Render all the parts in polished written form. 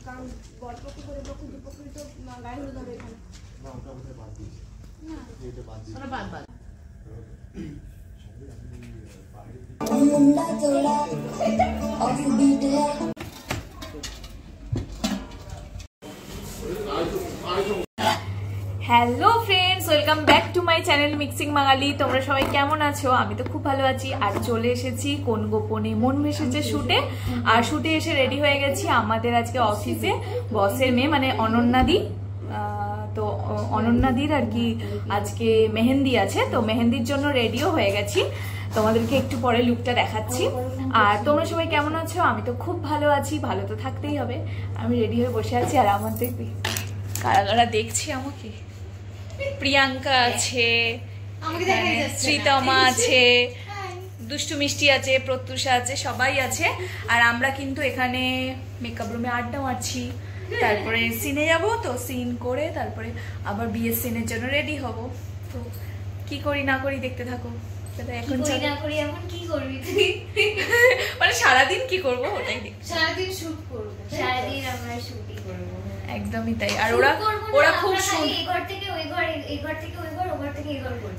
কারণ বরপক্ষ করে পক্ষ দুপক্ষ তো গায়ে হলুদ হবে এখানে। না ওটা আমাদের বাদ দিয়েছে, না এটা বাদ দিয়েছে, ওটা বাদ hello friends, welcome back to my channel mixing Bangali. তোমরা সবাই কেমন আছো? আমি তো খুব ভালো আছি। আর চলে এসেছি কোন গোপনে মন ভেসেছে শুটে। আর শুটে এসে রেডি হয়ে গেছি আমাদের আজকে অফিসে বসের মেয়ে মানে অনন্যাদি। তো অনন্যাদির আর কি আজকে মেহেন্দি আছে, তো মেহেন্দির জন্য রেডিও হয়ে গেছি। তোমাদেরকে একটু পরে লুকটা দেখাচ্ছি। আর তোমরা সবাই কেমন আছো? আমি তো খুব ভালো আছি, ভালো তো থাকতেই হবে। আমি রেডি হয়ে বসে আছি। আর আমার দেখবি কারা কারা দেখছি আমাকে। প্রিয়াঙ্কা আছে, শ্রীতমা আছে, দুষ্টু মিষ্টি আছে, প্রত্যুষা আছে, সবাই আছে। আর আমরা কিন্তু এখানে মেকআপ রুমে আড্ডা মারছি। তারপরে সিনে যাব, তো সিন করে তারপরে আবার বিয়ের সিনের জন্য রেডি হব। তো কি করি না করি দেখতে থাকো। এখন কি করবি মানে সারাদিন কি করবো ওটাই দেখ। সারাদিন শুট করবো, সারাদিন আমরা শুটই করবো, একদমই তাই। আর ওরা খুব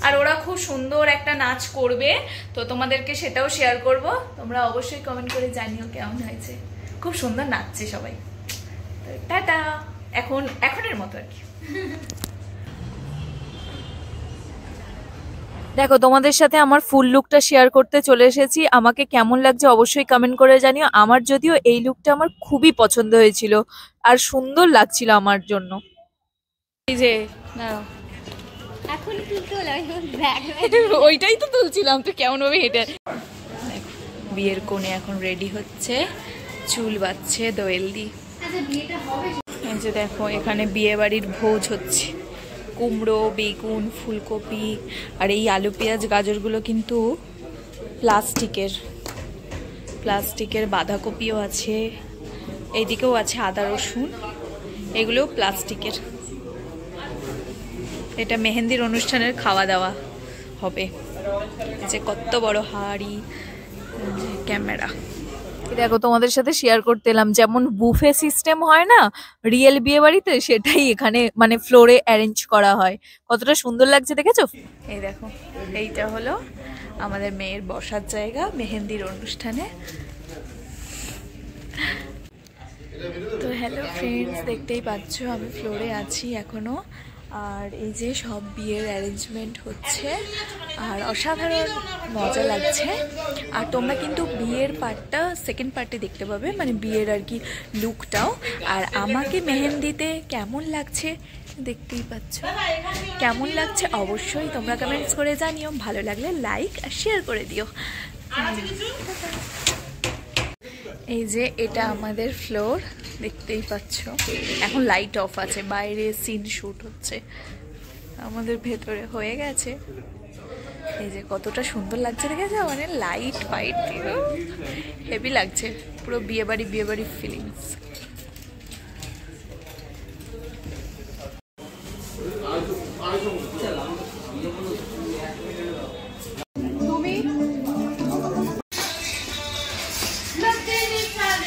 আর ওরা খুব সুন্দর একটা নাচ করবে, তো তোমাদেরকে সেটাও শেয়ার করব। তোমরা অবশ্যই কমেন্ট করে জানিও কেমন হয়েছে। খুব সুন্দর নাচছে সবাই। তো টাটা, এখনের মতো আর কি। দেখো, তোমাদের সাথে আমার ফুল লুকটা শেয়ার করতে চলে এসেছি। আমাকে কেমন লাগছে অবশ্যই কমেন্ট করে জানিও। আমার যদিও এই লুকটা আমার খুবই পছন্দ হয়েছিল আর সুন্দর লাগছিল আমার জন্য। এই যে এখন ওইটাই তো তুলছিলাম, তো কেমন ভাবে হেঁটে। বিয়ের কোণে এখন রেডি হচ্ছে, চুল বাঁধছে দোয়েল দি। এই যে দেখো, এখানে বিয়ে বাড়ির ভোজ হচ্ছে। কুমড়ো, বেগুন, ফুলকপি আর এই আলু পেঁয়াজ গাজরগুলো কিন্তু প্লাস্টিকের বাঁধাকপিও আছে, এইদিকেও আছে আদা রসুন, এগুলোও প্লাস্টিকের। এটা মেহেন্দির অনুষ্ঠানের খাওয়া দাওয়া হবে। যে কত বড় হাঁড়ি, ক্যামেরা। দেখো, তোমাদের সাথে শেয়ার করতে এলাম, যেমন বুফে সিস্টেম হয় না রিয়েল বিয়ে বাড়িতে, সেটাই এখানে মানে ফ্লোরে অ্যারেঞ্জ করা হয়। কতটা সুন্দর লাগছে দেখেছো? এই দেখো, এইটা হলো আমাদের মেয়ের বসার জায়গা মেহেন্দির অনুষ্ঠানে। তো হ্যালো ফ্রেন্ডস, দেখতেই পাচ্ছ আমি ফ্লোরে আছি এখনো। আর এই যে সব বিয়ের অ্যারেঞ্জমেন্ট হচ্ছে আর অসাধারণ মজা লাগছে। আর তোমরা কিন্তু বিয়ের পার্টটা সেকেন্ড পার্টে দেখতে পাবে, মানে বিয়ের আর কি লুকটাও। আর আমাকে মেহেন্দিতে কেমন লাগছে দেখতেই পাচ্ছ। কেমন লাগছে অবশ্যই তোমরা কমেন্টস করে জানিও। ভালো লাগলে লাইক আর শেয়ার করে দিও। এই যে এটা আমাদের ফ্লোর, দেখতেই পাচ্ছ। এখন লাইট অফ আছে, বাইরে সিন শুট হচ্ছে, আমাদের ভেতরে হয়ে গেছে। এই যে কতটা সুন্দর লাগছে দেখেছো, মানে লাইট ফাইট দিয়ে হেভি লাগছে, পুরো বিয়ে বাড়ি ফিলিংস।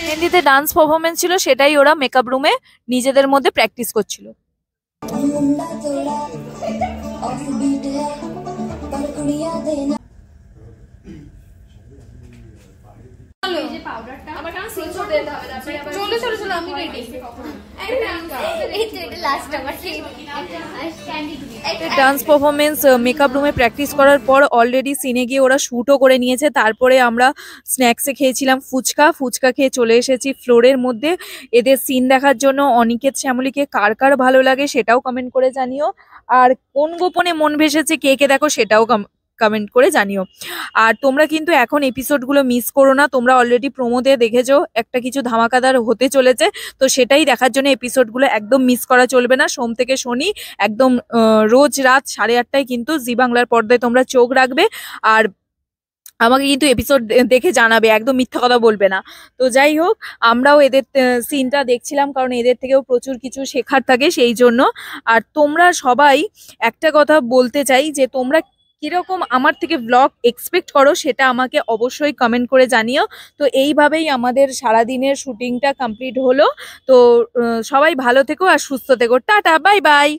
মেহেন্দিতে ডান্স পারফরমেন্স ছিল, সেটাই ওরা মেকআপ রুমে নিজেদের মধ্যে প্র্যাকটিস করছিল। ডান্স পারফরমেন্স মেকআপ রুমে প্র্যাকটিস করার পর অলরেডি সিনে গিয়ে ওরা শ্যুটও করে নিয়েছে। তারপরে আমরা স্ন্যাক্সে খেয়েছিলাম ফুচকা খেয়ে চলে এসেছি ফ্লোরের মধ্যে এদের সিন দেখার জন্য। অনিকেত শ্যামলীকে কার কার ভালো লাগে সেটাও কমেন্ট করে জানিও। আর কোন গোপনে মন ভেসেছে কে কে দেখো সেটাও কমেন্ট করে জানিও। আর তোমরা কিন্তু এখন এপিসোডগুলো মিস করো না। তোমরা অলরেডি প্রোমোতে দেখেছো একটা কিছু ধামাকাদার হতে চলেছে, তো সেটাই দেখার জন্য এপিসোডগুলো একদম মিস করা চলবে না। সোম থেকে শনি একদম রোজ রাত 8:30টায় কিন্তু জি বাংলার পর্দায় তোমরা চোখ রাখবে। আর আমাকে কিন্তু এপিসোড দেখে জানাবে, একদম মিথ্যা কথা বলবে না। তো যাই হোক, আমরাও এদের সিনটা দেখছিলাম, কারণ এদের থেকেও প্রচুর কিছু শেখার থাকে সেই জন্য। আর তোমরা সবাই একটা কথা বলতে চাই যে তোমরা কিরকম আমার থেকে ব্লগ এক্সপেক্ট করো সেটা আমাকে অবশ্যই কমেন্ট করে জানিও। তো এইভাবেই আমাদের সারাদিনের শুটিংটা কমপ্লিট হলো। তো সবাই ভালো থেকো আর সুস্থ থেকো। Tata, bye bye.